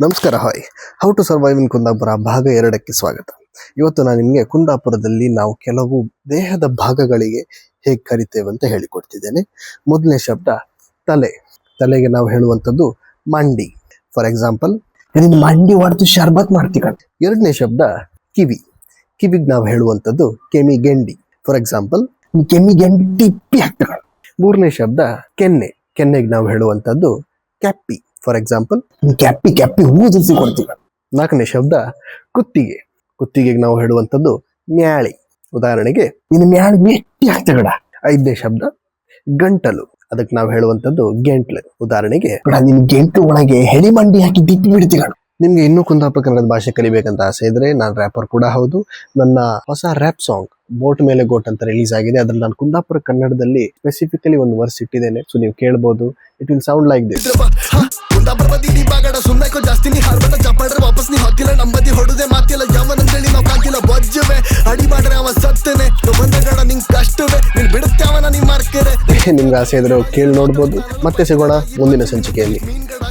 ನಮಸ್ಕಾರ. Hi, how to survive in Kundapura ಭಾಗ 2ಕ್ಕೆ ಸ್ವಾಗತ. ಇವತ್ತು ನಾನು ನಿಮಗೆ ಕುಂದಾಪುರದಲ್ಲಿ ನಾವು ಕೆಲವು ದೇಹದ ಭಾಗಗಳಿಗೆ ಹೇಗೆ ಕರಿತೇವೆ ಅಂತ ಹೇಳಿಕೊಡ್ತಿದ್ದೇನೆ. ಮೊದಲನೇ ಶಬ್ದ ತಲೆ. ತಲೆಗೆ ನಾವು ಹೇಳುವಂಥದ್ದು ಮಂಡಿ. ಫಾರ್ ಎಕ್ಸಾಂಪಲ್, ಮಂಡಿ ಹೊಡೆದು ಶರ್ಬತ್ ಮಾಡ್ತೀವಿ. ಎರಡನೇ ಶಬ್ದ ಕಿವಿ. ಕಿವಿಗೆ ನಾವು ಹೇಳುವಂಥದ್ದು ಕೆಮಿಗೆಂಡಿ. ಫಾರ್ ಎಕ್ಸಾಂಪಲ್, ಕೆಮ್ಮಿಗೆಂಡಿ ಟಿಪ್ಪಿ ಹಾಕ್ತಾರೆ. ಮೂರನೇ ಶಬ್ದ ಕೆನ್ನೆ. ಕೆನ್ನೆಗೆ ನಾವು ಹೇಳುವಂಥದ್ದು ಕ್ಯಾಪಿ. ಫಾರ್ ಎಕ್ಸಾಂಪಲ್, ಕ್ಯಾಪಿ ಊದಿಸಿ ಕೊಡ್ತೀವಿ. ನಾಲ್ಕನೇ ಶಬ್ದ ಕುತ್ತಿಗೆ. ಕುತ್ತಿಗೆಗೆ ನಾವು ಹೇಳುವಂಥದ್ದು ಮ್ಯಾಳಿ. ಉದಾಹರಣೆಗೆ ನಿನ್ನ ಮ್ಯಾಲ ಮೆಟ್ಟಿ ಹಾಕ್ತಗಡ. ಐದನೇ ಶಬ್ದ ಗಂಟಲು. ಅದಕ್ಕೆ ನಾವು ಹೇಳುವಂಥದ್ದು ಗೆಂಟ್ಲು. ಉದಾಹರಣೆಗೆ ನಿನ್ ಗೆಂಟು ಒಳಗೆ ಹೆಳಿ ಮಂಡಿ ಹಾಕಿ ದಿಪ್ಪಿ ಬಿಡ್ತೀವಿ. ನಿಮ್ಗೆ ಇನ್ನೂ ಕುಂದಾಪುರ ಕನ್ನಡದ ಭಾಷೆ ಕಲಿಬೇಕಂತ ಆಸೆ ಇದ್ರೆ, ನಾನು ರ್ಯಾಪರ್ ಕೂಡ ಹೌದು. ನನ್ನ ಹೊಸ ರ್ಯಾಪ್ ಸಾಂಗ್ ಬೋಟ್ ಮೇಲೆ ಗೋಟ್ ಅಂತ ರಿಲೀಸ್ ಆಗಿದೆ. ಅದ್ರಲ್ಲಿ ನಾನು ಕುಂದಾಪುರ ಕನ್ನಡದಲ್ಲಿ ಸ್ಪೆಸಿಫಿಕಲಿ ಒಂದು ವರ್ಸ್ ಇಟ್ಟಿದ್ದೇನೆ. ಸೊ ನೀವು ಕೇಳ್ಬೋದು. It will sound like this. ಜಾಸ್ತಿ ನೀ ಹಾರ್ಬಟ ಚಪ್ಪಾಡ್ರೆ ವಾಪಸ್ ನೀ ಹಾಕಿಲ್ಲ. ನಂಬದಿ ಹೊಡುದೆ ಮಾತಿಲ್ಲ. ಯಾವನಂದೇಳಿ ನಾವು ಕಾಕಿಲ್ಲ. ಬೊಜ್ಜವೆ ಅಡಿ ಮಾಡ್ರೆ ಅವ ಸತ್ತನೆ. ಬಂದಗಡ ನಿಂಗ್ ಕಷ್ಟವೇ. ನೀನ್ ಬಿಡುತ್ತೆ ಅವನ ನೀ ಮಾರ್ಕರೆ. ನಿಮ್ಗೆ ಆಸೆ ಇದ್ರೆ ಕೇಳಿ ನೋಡ್ಬೋದು. ಮತ್ತೆ ಸಿಗೋಣ ಮುಂದಿನ ಸಂಚಿಕೆಯಲ್ಲಿ.